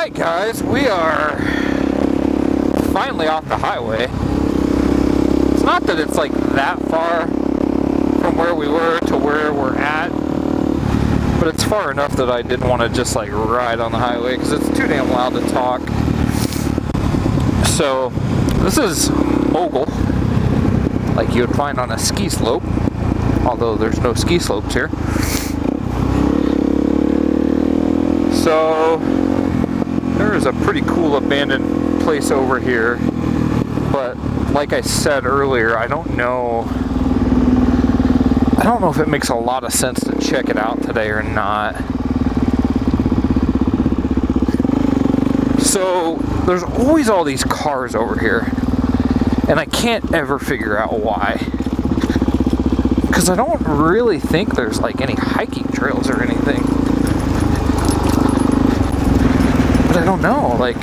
Alright guys, we are finally off the highway. It's not that it's like that far from where we were to where we're at, but it's far enough that I didn't want to just like ride on the highway because it's too damn loud to talk. So this is Mogul, like you would find on a ski slope, although there's no ski slopes here. So there is a pretty cool abandoned place over here, but like I said earlier, I don't know if it makes a lot of sense to check it out today or not. So there's always all these cars over here, and I can't ever figure out why, because I don't really think there's like any hiking trails or anything. I don't know, like,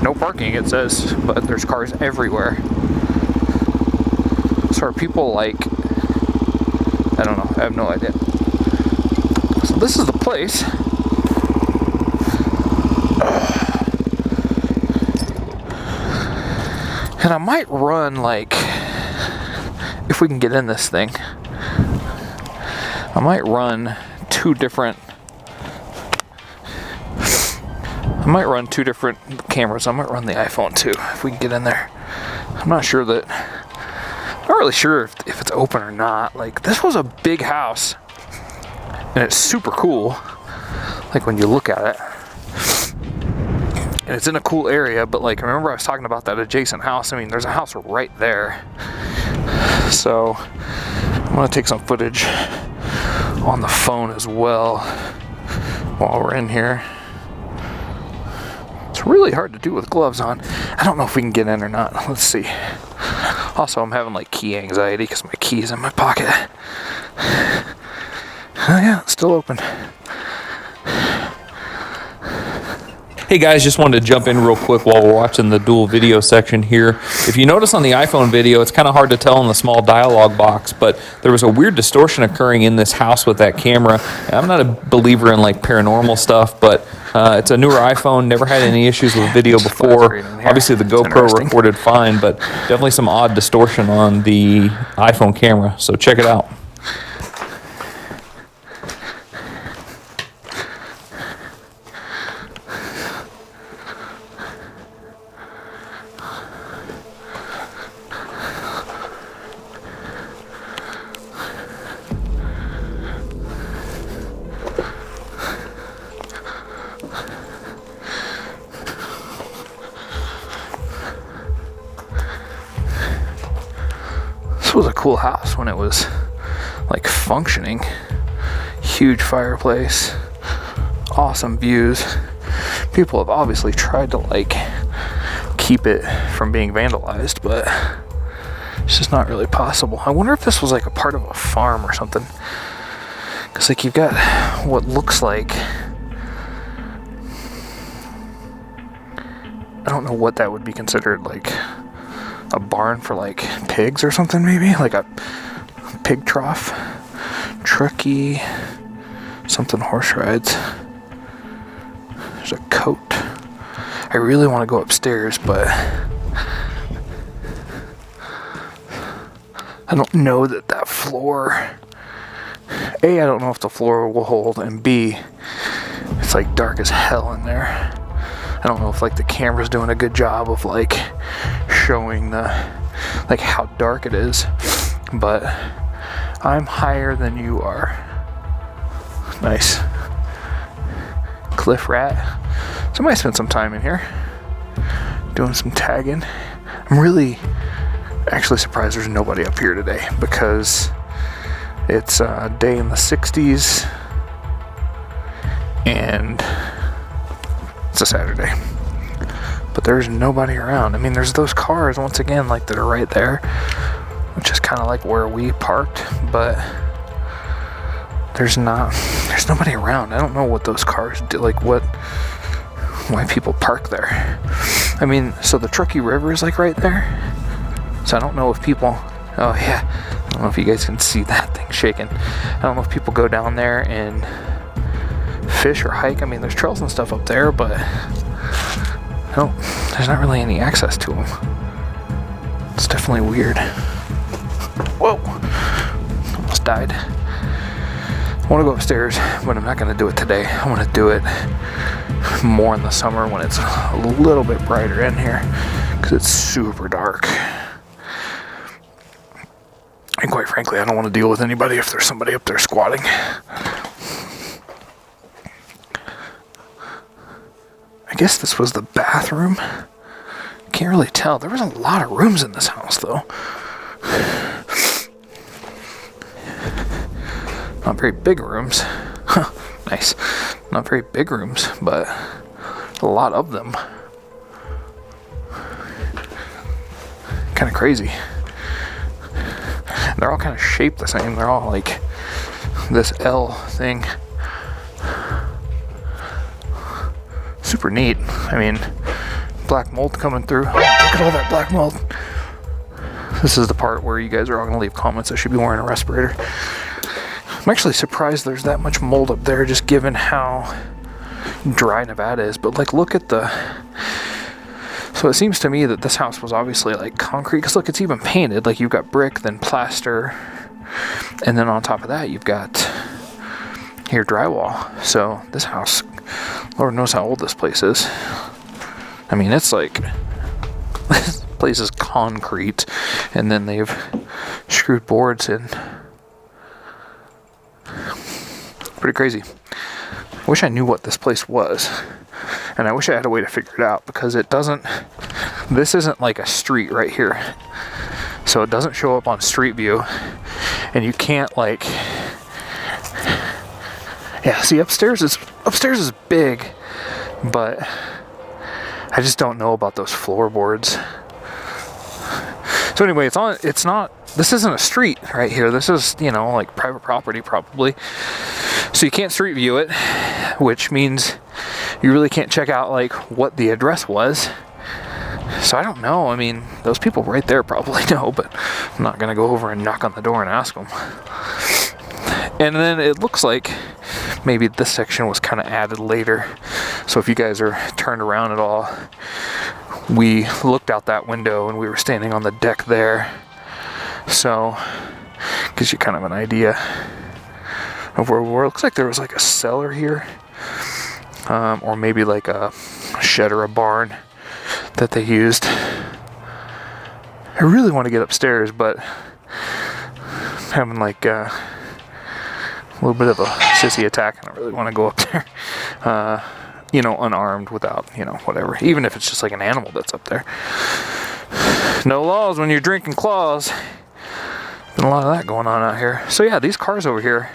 no parking it says, but there's cars everywhere. So are people like, I don't know, I have no idea. So this is the place. And I might run, like, if we can get in this thing, I might run two different cameras. I might run the iPhone too, if we can get in there. I'm not really sure if it's open or not. Like, this was a big house, and it's super cool, like when you look at it. And it's in a cool area, but like, remember I was talking about that adjacent house? I mean, there's a house right there. So, I'm gonna take some footage on the phone as well while we're in here. It's really hard to do with gloves on. I don't know if we can get in or not. Let's see. Also, I'm having like key anxiety because my key's in my pocket. Oh yeah, it's still open. Hey guys, just wanted to jump in real quick while we're watching the dual video section here. If you notice on the iPhone video, it's kind of hard to tell in the small dialog box, but there was a weird distortion occurring in this house with that camera. I'm not a believer in like paranormal stuff, but it's a newer iPhone, never had any issues with video before. Obviously the GoPro recorded fine, but definitely some odd distortion on the iPhone camera, so check it out. This was a cool house when it was like functioning. Huge fireplace, awesome views. People have obviously tried to like keep it from being vandalized, but it's just not really possible. I wonder if this was like a part of a farm or something, because like you've got what looks like, I don't know what that would be considered, like a barn for like pigs or something, maybe like a pig trough, trucky, something horse rides. There's a coat. I really want to go upstairs, but I don't know that floor, A, I don't know if the floor will hold, and B, it's like dark as hell in there. I don't know if like the camera's doing a good job of like showing the like how dark it is, but I'm higher than you are. Nice. Cliff rat. Somebody spent some time in here doing some tagging. I'm really actually surprised there's nobody up here today, because it's a day in the 60s and it's a Saturday, but there's nobody around. I mean, there's those cars once again like that are right there, which is kind of like where we parked, but there's nobody around. I don't know what those cars do, like why people park there. I mean, so the Truckee River is like right there, so I don't know if people, oh yeah, I don't know if you guys can see that thing shaking. I don't know if people go down there and fish or hike. I mean, there's trails and stuff up there, but no, there's not really any access to them. It's definitely weird. Whoa, almost died. I want to go upstairs, but I'm not going to do it today. I want to do it more in the summer when it's a little bit brighter in here, because it's super dark. And quite frankly, I don't want to deal with anybody if there's somebody up there squatting. I guess this was the bathroom. Can't really tell. There was a lot of rooms in this house, though. Not very big rooms. Huh, nice. Not very big rooms, but a lot of them. Kind of crazy. They're all kind of shaped the same. They're all like this L thing. Super neat. I mean, black mold coming through. Oh, look at all that black mold. This is the part where you guys are all going to leave comments. I should be wearing a respirator. I'm actually surprised there's that much mold up there, just given how dry Nevada is. But like, look at the... So it seems to me that this house was obviously like concrete, because look, it's even painted. Like, you've got brick, then plaster, and then on top of that you've got here drywall. So this house, Lord knows how old this place is. I mean, it's like this place is concrete, and then they've screwed boards in. Pretty crazy. I wish I knew what this place was, and I wish I had a way to figure it out, because it doesn't, this isn't like a street right here, so it doesn't show up on Street View, and you can't like, yeah, see, upstairs is big, but I just don't know about those floorboards. So anyway, this isn't a street right here. This is, you know, like private property probably. So you can't street view it, which means you really can't check out like what the address was. So I don't know. I mean, those people right there probably know, but I'm not going to go over and knock on the door and ask them. And then it looks like maybe this section was kind of added later. So if you guys are turned around at all, we looked out that window and we were standing on the deck there. So gives you kind of an idea of where we were. It looks like there was like a cellar here, or maybe like a shed or a barn that they used. I really want to get upstairs, but I'm having like a little bit of a sissy attack, and I really want to go up there, you know, unarmed, without, you know, whatever, even if it's just like an animal that's up there. No laws when you're drinking claws. Been a lot of that going on out here. So yeah, these cars over here,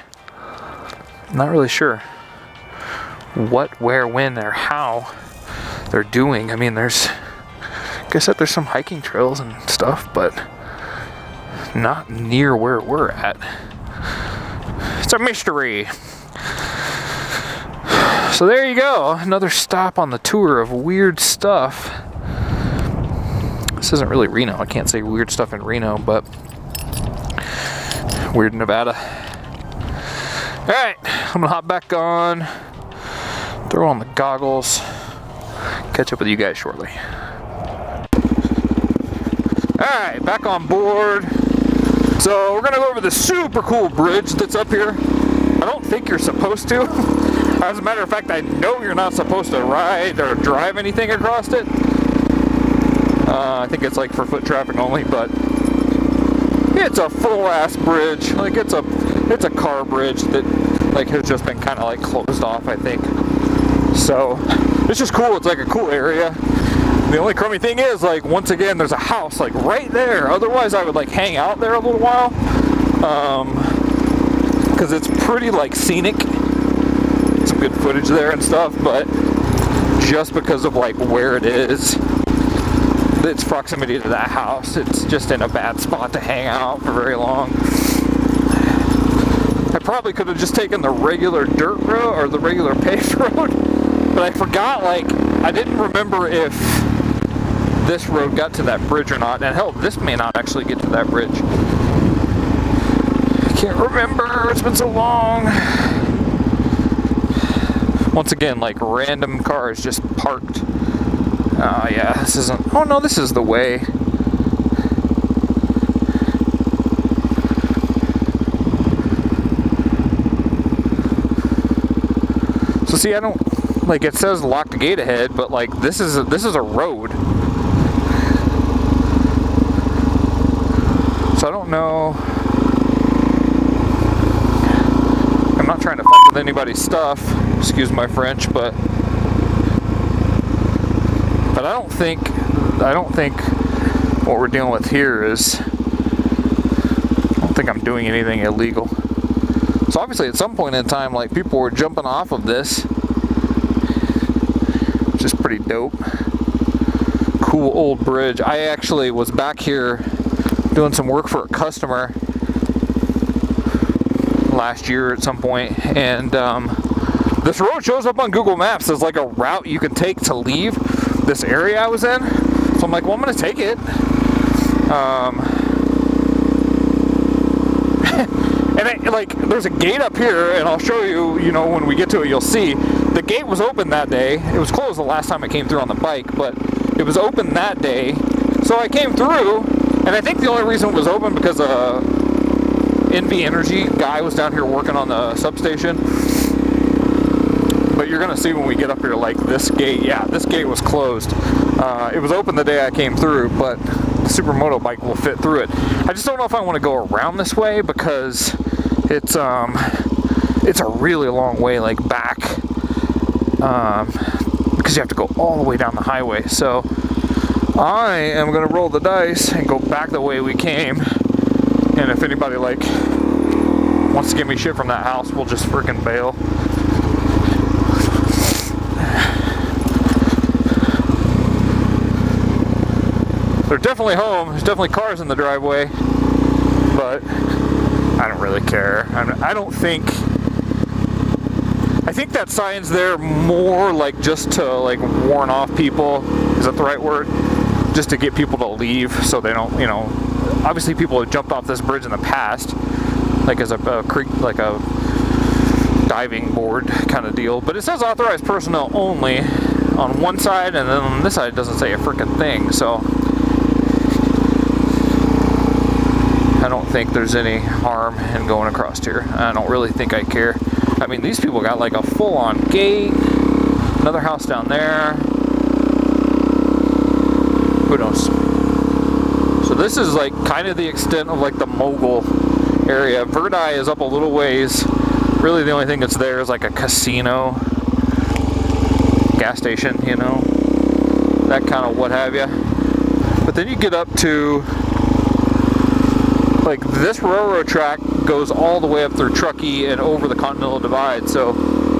not really sure what, where, when, or how they're doing. I mean, there's, like I said, there's some hiking trails and stuff, but not near where we're at. It's a mystery. So there you go, another stop on the tour of weird stuff. This isn't really Reno. I can't say weird stuff in Reno, but weird Nevada. All right, I'm gonna hop back on, throw on the goggles, catch up with you guys shortly. All right, back on board. So we're gonna go over the super cool bridge that's up here. I don't think you're supposed to. As a matter of fact, I know you're not supposed to ride or drive anything across it. I think it's like for foot traffic only, but it's a full ass bridge. Like it's a car bridge that like has just been kind of like closed off, I think. So it's just cool. It's like a cool area. The only crummy thing is, like, once again, there's a house like right there. Otherwise, I would like hang out there a little while, because it's pretty like scenic. Some good footage there and stuff, but just because of like where it is, its proximity to that house, it's just in a bad spot to hang out for very long. I probably could have just taken the regular dirt road or the regular paved road, but I forgot, like, I didn't remember if this road got to that bridge or not, and hell, this may not actually get to that bridge. I can't remember, it's been so long. Once again, like random cars just parked. Oh yeah, this isn't, oh no, this is the way. So see, I don't, like it says locked gate ahead, but like this is a road. So I don't know. I'm not trying to fuck with anybody's stuff, excuse my French, but I don't think what we're dealing with here is, I don't think I'm doing anything illegal. So obviously at some point in time, like people were jumping off of this, which is pretty dope. Cool old bridge. I actually was back here doing some work for a customer last year at some point, and this road shows up on Google Maps as like a route you can take to leave this area I was in. So I'm like, well, I'm gonna take it. And like, there's a gate up here, and I'll show you, you know, when we get to it, you'll see. The gate was open that day. It was closed the last time I came through on the bike, but it was open that day. So I came through, and I think the only reason it was open because NV Energy guy was down here working on the substation. But you're gonna see when we get up here, like this gate, yeah, this gate was closed. It was open the day I came through, but the Supermoto bike will fit through it. I just don't know if I want to go around this way because it's a really long way, like back, because you have to go all the way down the highway. So I am gonna roll the dice and go back the way we came. And if anybody like wants to give me shit from that house, we'll just freaking bail. They're definitely home. There's definitely cars in the driveway, but I don't really care. I think that sign's there more like just to like warn off people. Is that the right word? Just to get people to leave so they don't, you know, obviously people have jumped off this bridge in the past, like as a creek, like a diving board kind of deal. But it says authorized personnel only on one side, and then on this side it doesn't say a freaking thing. So I don't think there's any harm in going across here. I don't really think I care. I mean, these people got like a full-on gate. Another house down there. Who knows? So this is like kind of the extent of like the Mogul area. Verdi is up a little ways. Really the only thing that's there is like a casino, gas station, you know, that kind of what have you. But then you get up to like this railroad track goes all the way up through Truckee and over the Continental Divide. So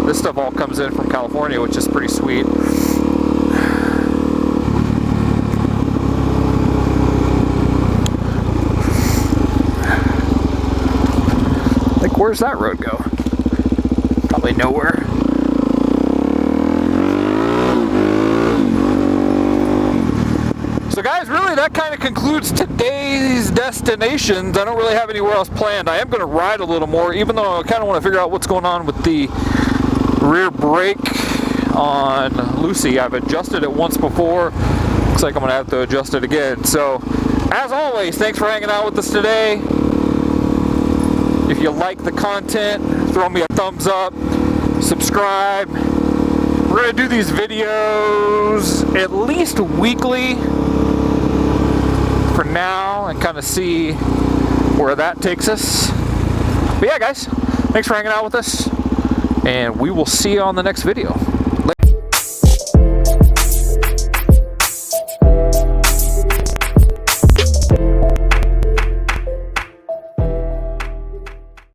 this stuff all comes in from California, which is pretty sweet. Like, where's that road go? Probably nowhere. So guys, really that kind of concludes today's destinations. I don't really have anywhere else planned. I am going to ride a little more, even though I kind of want to figure out what's going on with the rear brake on Lucy. I've adjusted it once before. Looks like I'm going to have to adjust it again. So, as always, thanks for hanging out with us today. If you like the content, throw me a thumbs up, subscribe. We're going to do these videos at least weekly for now and kind of see where that takes us. But yeah, guys, thanks for hanging out with us, and we will see you on the next video.